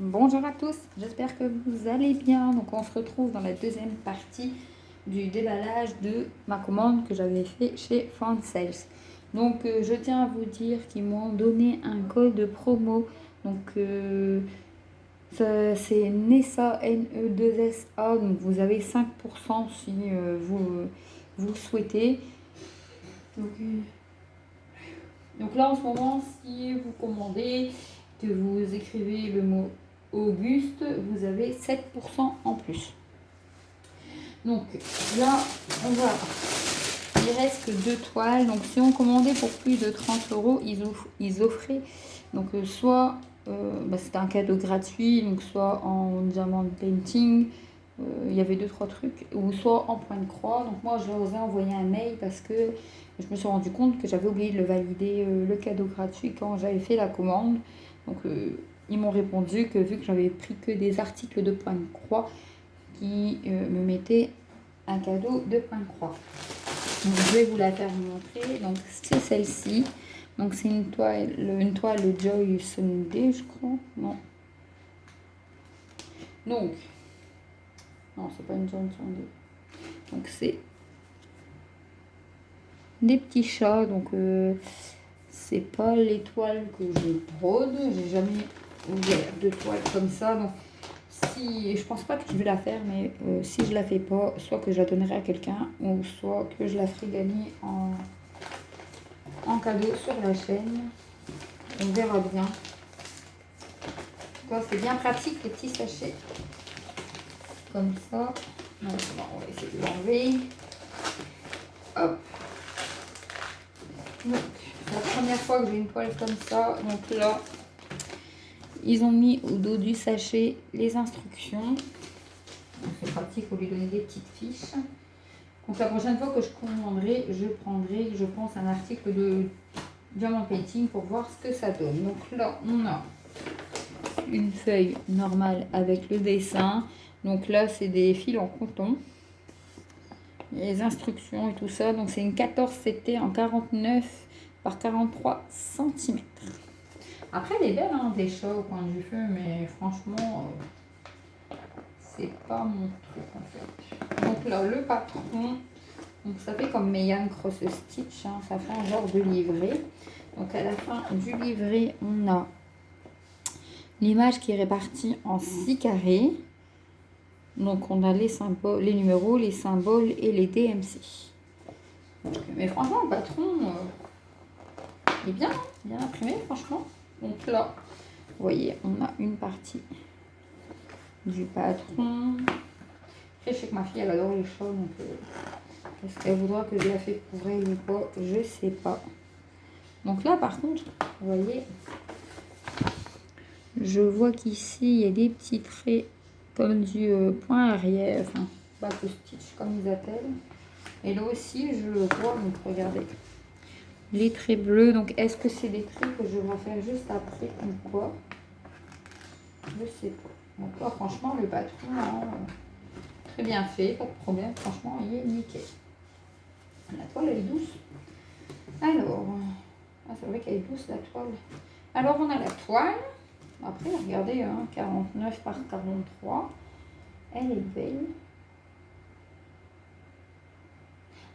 Bonjour à tous, j'espère que vous allez bien. Donc on se retrouve dans la deuxième partie du déballage de ma commande que j'avais fait chez Fansales. Donc je tiens à vous dire qu'ils m'ont donné un code de promo. Donc c'est NESA, N-E-2-S-A. Donc vous avez 5% si vous le souhaitez. Donc là en ce moment, si vous commandez, que vous écrivez le mot Auguste, vous avez 7% en plus. Donc là, on va. Il reste que 2 toiles. Donc si on commandait pour plus de 30 euros, ils offraient donc soit c'était un cadeau gratuit, donc soit en diamant painting, il y avait 2-3 trucs, ou soit en point de croix. Donc moi je leur ai envoyé un mail parce que je me suis rendu compte que j'avais oublié de le valider, le cadeau gratuit, quand j'avais fait la commande. Donc ils m'ont répondu que vu que j'avais pris que des articles de point de croix, qui me mettaient un cadeau de point de croix. Donc, je vais vous la faire montrer. Donc c'est celle-ci. Donc c'est une toile Joy Sunday, je crois. Non. Donc, non, c'est pas une Joy Sunday. Donc c'est des petits chats. Donc c'est pas les toiles que je brode. J'ai jamais ouvert de toiles comme ça. Donc si je pense pas que je vais la faire, mais si je la fais pas, soit que je la donnerai à quelqu'un, ou soit que je la ferai gagner en cadeau sur la chaîne. On verra bien. C'est bien pratique les petits sachets. Comme ça. Donc, on va essayer de l'enlever. Hop. Donc, la première fois que j'ai une toile comme ça, donc là, ils ont mis au dos du sachet les instructions. C'est pratique pour lui donner des petites fiches. Donc la prochaine fois que je commanderai, je prendrai, je pense, un article de diamant painting pour voir ce que ça donne. Donc là, on a une feuille normale avec le dessin. Donc là, c'est des fils en coton. Les instructions et tout ça. Donc c'est une 14 CT en 49 par 43 cm. Après, elle est belle, hein, des chats au coin du feu, mais franchement, c'est pas mon truc en fait. Donc là, le patron, donc ça fait comme Meian Cross Stitch, hein, ça fait un genre de livret. Donc à la fin du livret, on a l'image qui est répartie en 6 carrés. Donc on a les symboles, les numéros, les symboles et les DMC. Mais franchement, le patron, il est bien, bien imprimé, franchement. Donc là, vous voyez, on a une partie du patron. Après, je sais que ma fille, elle adore les chats, donc est-ce qu'elle voudra que je la fasse pour elle ou pas, je sais pas. Donc là, par contre, vous voyez, je vois qu'ici, il y a des petits traits comme du point arrière, enfin, back stitch, comme ils appellent. Et là aussi, je le vois, donc regardez. Les traits bleus, donc est-ce que c'est des traits que je vais faire juste après ou quoi? Je sais pas. Donc là, franchement, le patron, hein, très bien fait, pas de problème. Franchement, il est nickel. La toile, elle est douce. Alors, c'est vrai qu'elle est douce, la toile. Alors, on a la toile. Après, regardez, hein, 49 par 43. Elle est belle.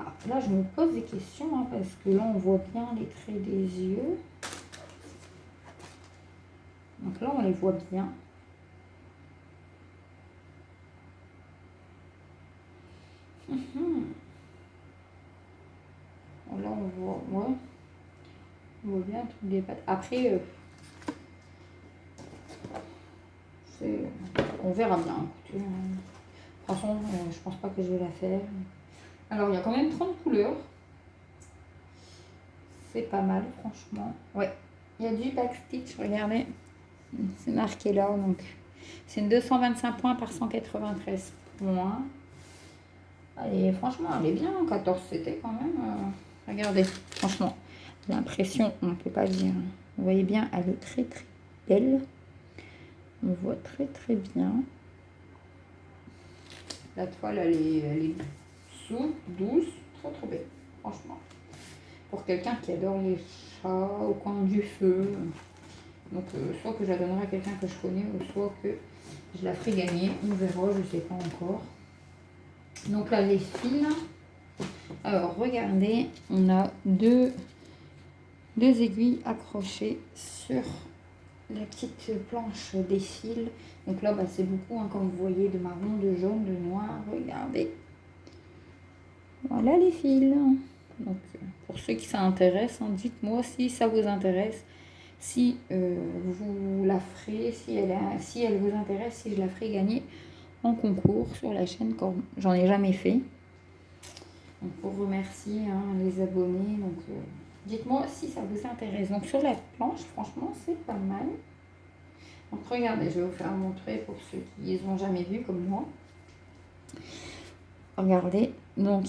Ah, là, je me pose des questions, hein, parce que là, on voit bien les traits des yeux. Donc là, on les voit bien. Là, on voit, ouais. On voit bien toutes les pattes. Après, on verra bien. De toute façon, je pense pas que je vais la faire. Alors, il y a quand même 30 couleurs. C'est pas mal, franchement. Ouais. Il y a du backstitch, regardez. C'est marqué là, donc. C'est une 225 points par 193 points. Allez, franchement, elle est bien. 14 c'était quand même. Regardez, franchement. L'impression, on ne peut pas dire. Vous voyez bien, elle est très très belle. On voit très très bien. La toile, elle est souple, douce, trop trop belle, franchement. Pour quelqu'un qui adore les chats au coin du feu, Donc soit que je la donnerai à quelqu'un que je connais, ou soit que je la ferai gagner. On verra, je ne sais pas encore. Donc là, les fils. Alors, regardez, on a deux aiguilles accrochées sur la petite planche des fils. Donc là, bah, c'est beaucoup, hein, comme vous voyez, de marron, de jaune, de noir. Regardez. Voilà les fils. Donc, pour ceux qui s'intéressent, hein, dites-moi si ça vous intéresse, si vous la ferez, si elle vous intéresse, si je la ferai gagner en concours sur la chaîne, comme j'en ai jamais fait. Donc, pour remercier, hein, les abonnés, donc dites-moi si ça vous intéresse. Donc sur la planche, franchement, c'est pas mal. Donc regardez, je vais vous faire montrer pour ceux qui les ont jamais vus comme moi. Regardez, donc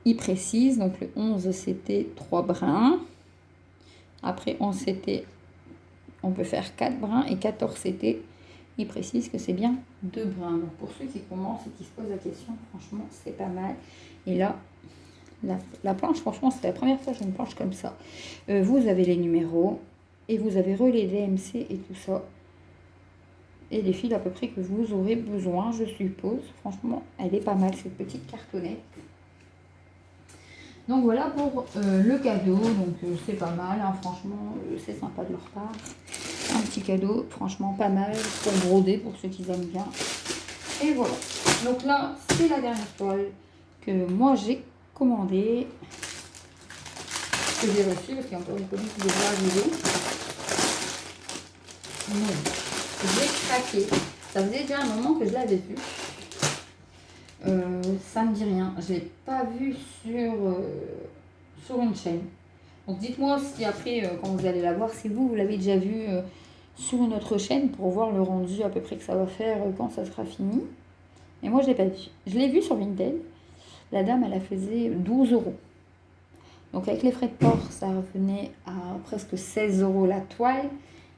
il précise, donc le 11 c'était 3 brins. Après 11 c'était, on peut faire 4 brins, et 14 c'était, il précise que c'est bien 2 brins. Donc pour ceux qui commencent et qui se posent la question, franchement c'est pas mal. Et là, la planche, franchement, c'est la première fois que j'ai une planche comme ça. Vous avez les numéros et vous avez relais DMC et tout ça. Et les fils à peu près que vous aurez besoin, je suppose. Franchement, elle est pas mal, cette petite cartonnette. Donc voilà pour le cadeau. Donc c'est pas mal, hein, franchement, c'est sympa de leur part. Un petit cadeau, franchement pas mal pour broder, pour ceux qui aiment bien. Et voilà. Donc là, c'est la dernière toile que moi j'ai commandée, que j'ai reçue, parce qu'il y a encore une colis qui devrait arriver. Donc, j'ai craqué. Ça faisait déjà un moment que je l'avais vu. Ça me dit rien. Je l'ai pas vu sur une chaîne. Donc dites-moi si après, quand vous allez la voir, si vous l'avez déjà vu sur une autre chaîne, pour voir le rendu à peu près que ça va faire quand ça sera fini. Et moi, je l'ai pas vu. Je l'ai vu sur Vinted. La dame, elle a faisait 12 €. Donc avec les frais de port, ça revenait à presque 16 € la toile.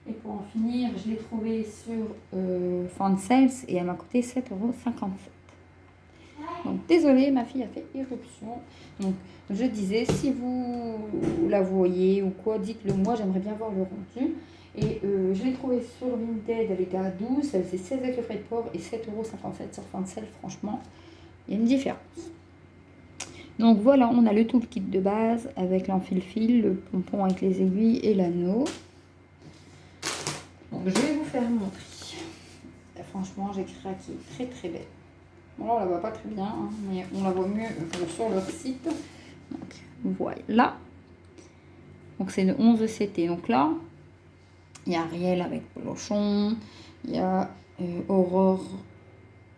Et pour en finir, je l'ai trouvé sur Fansales et elle m'a coûté 7,57 €. Donc désolée, ma fille a fait irruption. Donc je disais, si vous la voyez ou quoi, dites-le moi, j'aimerais bien voir le rendu. Et je l'ai trouvé sur Vinted, elle était à 12, elle faisait 16 avec le frais de port et 7,57 € sur Fansales. Franchement, il y a une différence. Donc voilà, on a le toolkit de base avec l'enfil-fil, le pompon avec les aiguilles et l'anneau. Donc je vais vous faire montrer. Et franchement, j'ai craqué, très très belle. Bon là, on la voit pas très bien, hein, mais on la voit mieux sur leur site. Donc voilà. Donc c'est le 11 CT. Donc là, il y a Ariel avec Polochon, il y a Aurore,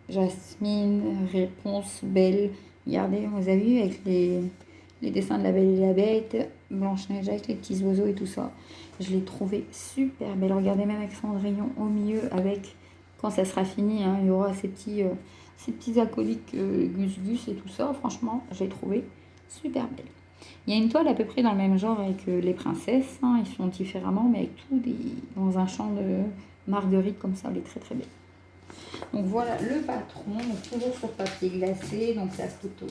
Jasmine, Réponse, Belle. Regardez, vous avez vu avec les dessins de la Belle et la Bête, Blanche-Neige avec les petits oiseaux et tout ça. Je l'ai trouvé super belle. Regardez, même avec Cendrillon au milieu, avec, quand ça sera fini, hein, il y aura ces petits acolytes Gus Gus et tout ça. Franchement, je l'ai trouvé super belle. Il y a une toile à peu près dans le même genre avec les princesses. Hein, ils sont différemment, mais avec tout dans un champ de marguerite comme ça. Elle est très très belle. Donc voilà le patron, donc toujours sur papier glacé, donc la photo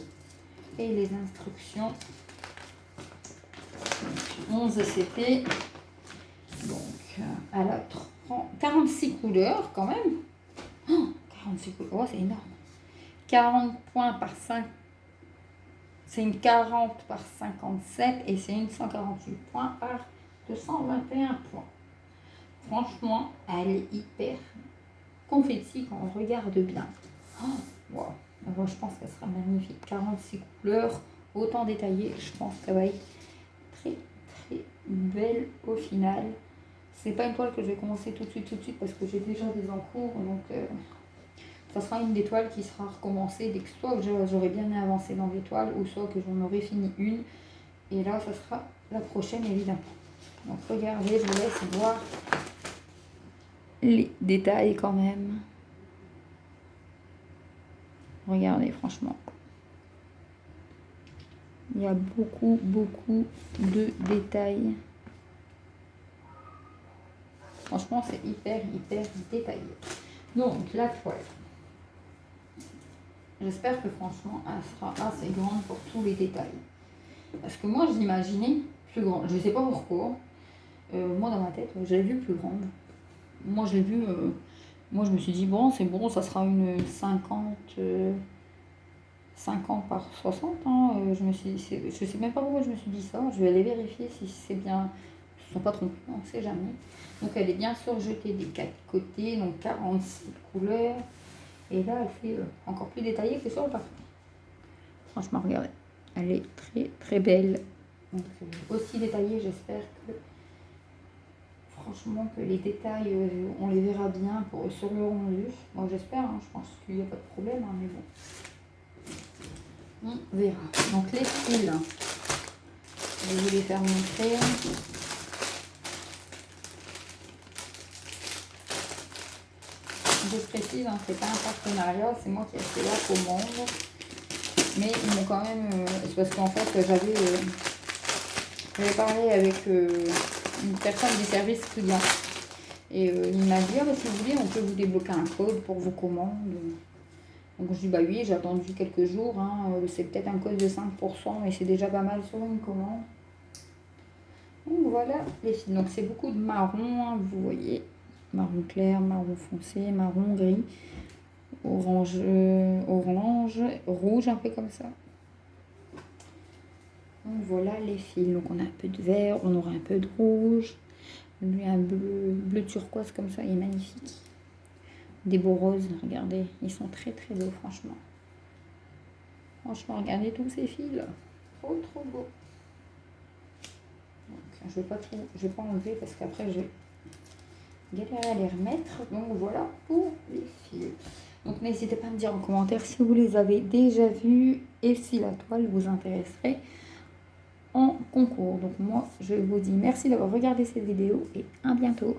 et les instructions. Donc, 11 CP, donc elle a 46 couleurs quand même. Oh, 46 couleurs, oh, c'est énorme. 40 points par 5, c'est une 40 par 57 et c'est une 148 points par 221 points. Franchement, elle est hyper confetti quand on regarde bien. Oh, wow. Alors, je pense qu'elle sera magnifique. 46 couleurs, autant détaillées. Je pense qu'elle va être très très belle au final. C'est pas une toile que je vais commencer tout de suite parce que j'ai déjà des encours. Donc ça sera une des toiles qui sera recommencée dès que soit que j'aurai bien avancé dans des toiles ou soit que j'en aurai fini une. Et là, ça sera la prochaine évidemment. Donc regardez, je vous laisse voir les détails quand même. Regardez, franchement. Il y a beaucoup de détails. Franchement, c'est hyper détaillé. Donc, la toile. J'espère que franchement, elle sera assez grande pour tous les détails. Parce que moi, je l'imaginais plus grande. Je ne sais pas pourquoi. Moi, dans ma tête, je l'ai vu plus grande. Moi, je l'ai vu... moi, je me suis dit, bon, c'est bon, ça sera une 50 par 60. Hein. Je me suis dit, je sais même pas pourquoi je me suis dit ça. Je vais aller vérifier si c'est bien... Ils ne sont pas trompés, on ne sait jamais. Donc, elle est bien surjetée des 4 côtés, donc 46 couleurs. Et là, elle fait encore plus détaillée que sur le parfum. Franchement, regardez. Elle est très très belle. Donc, aussi détaillée, j'espère que... Franchement, que les détails, on les verra bien sur le rendu. Moi, j'espère, hein, je pense qu'il n'y a pas de problème, hein, mais bon. On verra. Donc, les fils, je vais vous les faire montrer. Je précise, hein, c'est pas un partenariat, c'est moi qui ai fait la commande. Mais ils m'ont quand même... c'est parce qu'en fait, j'avais parlé avec une personne du service client. Et il m'a dit, ah, bah, si vous voulez, on peut vous débloquer un code pour vos commandes. Donc je dis, bah oui, j'ai attendu quelques jours. Hein, c'est peut-être un code de 5%, mais c'est déjà pas mal sur une commande. Donc voilà les filles. Donc c'est beaucoup de marron, hein, vous voyez. Marron clair, marron foncé, marron gris, orange, orange, rouge, un peu comme ça. Donc voilà les fils. Donc on a un peu de vert, on aura un peu de rouge. Lui un bleu turquoise comme ça, il est magnifique. Des beaux roses, regardez, ils sont très très beaux franchement. Franchement, regardez tous ces fils. Trop beau. Donc, je vais pas enlever parce qu'après je vais galérer à les remettre. Donc voilà pour les fils. Donc n'hésitez pas à me dire en commentaire si vous les avez déjà vus et si la toile vous intéresserait en concours. Donc moi je vous dis merci d'avoir regardé cette vidéo et à bientôt.